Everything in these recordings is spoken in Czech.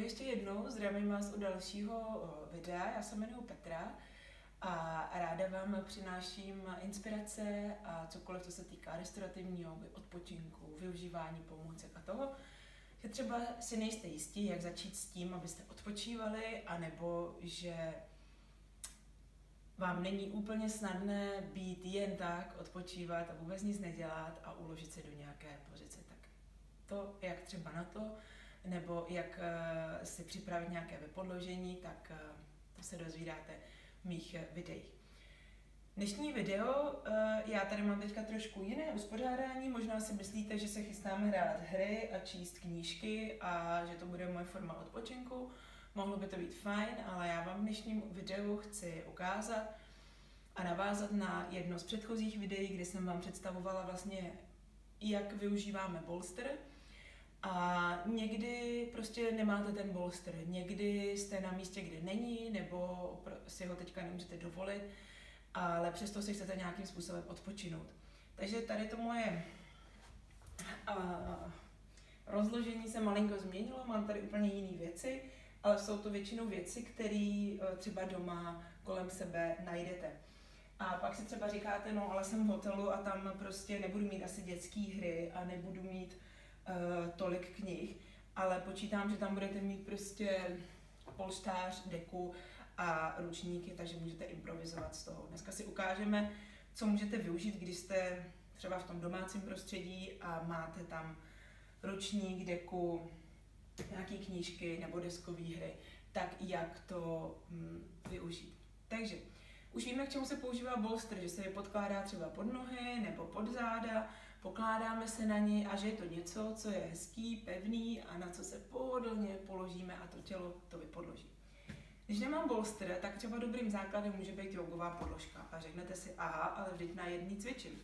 Ahoj ještě jednou, zdravím vás u dalšího videa, já se jmenuji Petra a ráda vám přináším inspirace a cokoliv, co se týká restaurativní jógy, odpočinku, využívání pomůcek a toho, že třeba si nejste jistí, jak začít s tím, abyste odpočívali, anebo že vám není úplně snadné být jen tak, odpočívat a vůbec nic nedělat a uložit se do nějaké pozice. Tak to, jak třeba na to, nebo jak si připravit nějaké vypodložení, tak to se dozvídáte v mých videích. Dnešní video, já tady mám teďka trošku jiné uspořádání, možná si myslíte, že se chystáme hrát hry a číst knížky a že to bude moje forma odpočinku. Mohlo by to být fajn, ale já vám v dnešním videu chci ukázat a navázat na jedno z předchozích videí, kdy jsem vám představovala vlastně, jak využíváme bolster. A někdy prostě nemáte ten bolster, někdy jste na místě, kde není, nebo si ho teďka nemůžete dovolit, ale přesto si chcete nějakým způsobem odpočinout. Takže tady to moje rozložení se malinko změnilo, mám tady úplně jiné věci, ale jsou to většinou věci, které třeba doma kolem sebe najdete. A pak si třeba říkáte, no ale jsem v hotelu a tam prostě nebudu mít asi dětské hry a nebudu mít tolik knih, ale počítám, že tam budete mít prostě polštář, deku a ručníky, takže můžete improvizovat z toho. Dneska si ukážeme, co můžete využít, když jste třeba v tom domácím prostředí a máte tam ručník, deku, nějaké knížky nebo deskové hry, tak jak to využít. Takže už víme, k čemu se používá bolster, že se je podkládá třeba pod nohy nebo pod záda, pokládáme se na ní a že je to něco, co je hezký, pevný a na co se pohodlně položíme a to tělo to vypodloží. Když nemám bolster, tak třeba dobrým základem může být jogová podložka a řeknete si, aha, ale vždyť na jedný cvičím.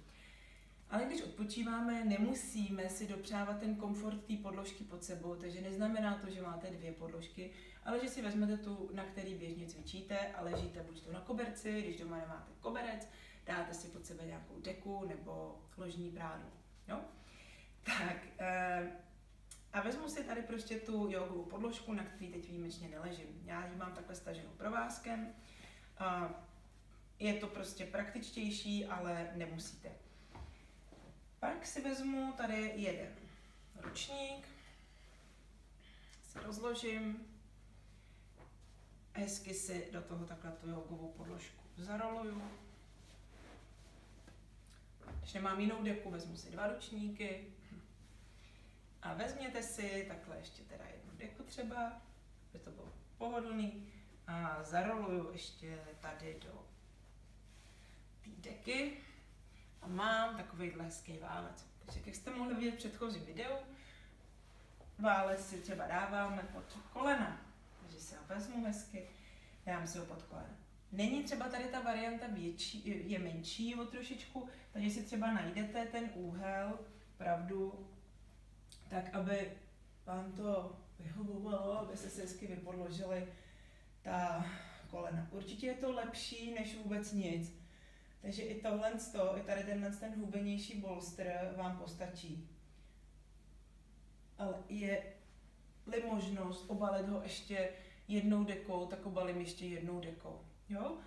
Ale když odpočíváme, nemusíme si dopřávat ten komfort té podložky pod sebou, takže neznamená to, že máte dvě podložky, ale že si vezmete tu, na který běžně cvičíte a ležíte buď to na koberci, když doma nemáte koberec, dáte si pod sebe nějakou deku nebo ložní bránu. Jo? Tak a vezmu si tady prostě tu jogovou podložku, na který teď výjimečně neležím. Já ji mám takhle staženou provázkem. Je to prostě praktičtější, ale nemusíte. Pak si vezmu tady jeden ručník, si rozložím, hezky si do toho takhle tu jogovou podložku zaroluju. Když nemám jinou deku, vezmu si dva ručníky a vezměte si takhle ještě teda jednu deku třeba, aby to bylo pohodlný a zaroluju ještě tady do té deky. A mám takovýhle hezký válec. Takže jak jste mohli vidět v předchozím videu, válec si třeba dáváme pod kolena. Takže si ho vezmu hezky, dám si ho pod kolena. Není třeba tady ta varianta větší, je menší o trošičku, takže si třeba najdete ten úhel, pravdu, tak aby vám to vyhovovalo, aby se hezky vypodložili ta kolena. Určitě je to lepší než vůbec nic. Takže i tohle, i tady ten hubenější bolster vám postačí. Ale je-li možnost obalit ho ještě jednou dekou, tak obalím ještě jednou dekou. Jo?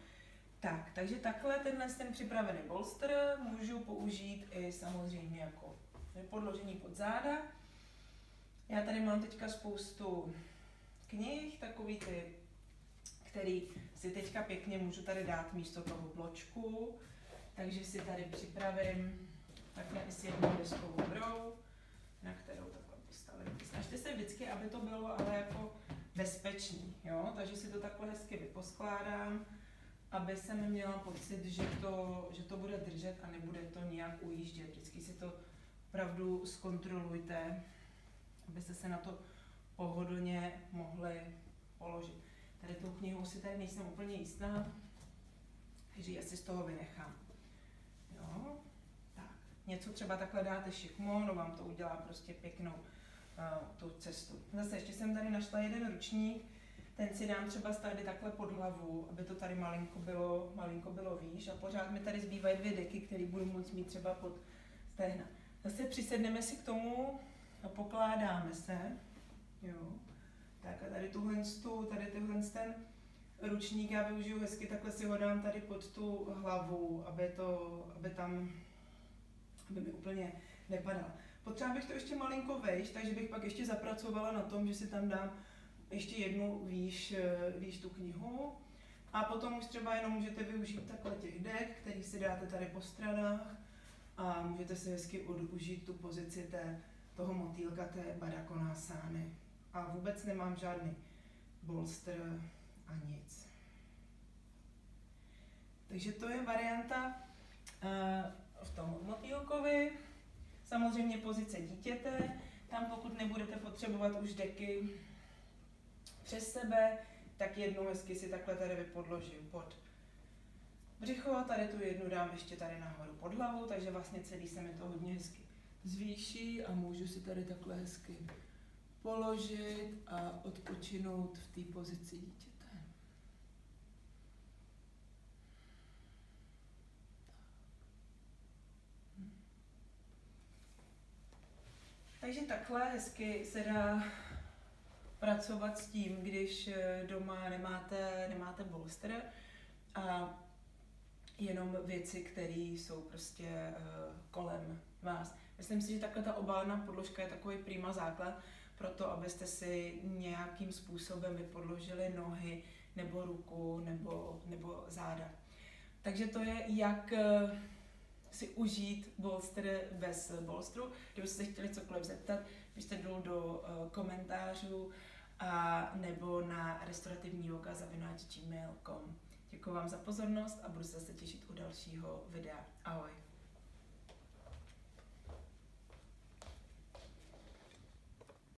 Tak, takže takhle ten připravený bolster můžu použít i samozřejmě jako podložení pod záda. Já tady mám teďka spoustu knih, takový ty, který si teďka pěkně můžu tady dát místo toho bločku, takže si tady připravím takhle i s jednou deskovou hrou, na kterou takhle postavím. Snažte se vždycky, aby to bylo ale jako bezpečný, jo? Takže si to takhle hezky vyposkládám, aby jsem měla pocit, že to bude držet a nebude to nějak ujíždět. Vždycky si to opravdu zkontrolujte, abyste se na to pohodlně mohli položit. Tady tou knihou si tady nejsem úplně jistá, takže ji asi z toho vynechám. Jo, tak. Něco třeba takhle dáte šikmo, no vám to udělá prostě pěknou tu cestu. Zase ještě jsem tady našla jeden ručník, ten si dám třeba tady takhle pod hlavu, aby to tady malinko bylo výš a pořád mi tady zbývají dvě deky, které budu moct mít třeba pod stehna. Zase přisedneme si k tomu a pokládáme se, jo. Tak a tady tyhle ten ručník já využiju hezky, takhle si ho dám tady pod tu hlavu, aby mi úplně nepadal. Potřeba bych to ještě malinko vejš, takže bych pak ještě zapracovala na tom, že si tam dám ještě jednu výš tu knihu. A potom už třeba jenom můžete využít takhle těch dek, který si dáte tady po stranách a můžete si hezky užít tu pozici toho motýlka, té Badakonasány. A vůbec nemám žádný bolster a nic. Takže to je varianta v tom motýlkovi. Samozřejmě pozice dítěte. Tam pokud nebudete potřebovat už deky přes sebe, tak jednu hezky si takhle tady vypodložím pod břicho, tady tu jednu dám ještě tady nahoru pod hlavu, takže vlastně celý se mi to hodně hezky zvýší a můžu si tady takhle hezky položit a odpočinout v té pozici dítěte. Takže takhle hezky se dá pracovat s tím, když doma nemáte bolster a jenom věci, které jsou prostě kolem vás. Myslím si, že takhle ta obálná podložka je takový prima základ pro to, abyste si nějakým způsobem vypodložili nohy nebo ruku nebo záda. Takže to je, jak si užít bolster bez bolstru. Kdybyste se chtěli cokoliv zeptat, pište dolů do komentářů a nebo na restaurativniyoga@gmail.com. Děkuji vám za pozornost a budu se zase těšit u dalšího videa. Ahoj.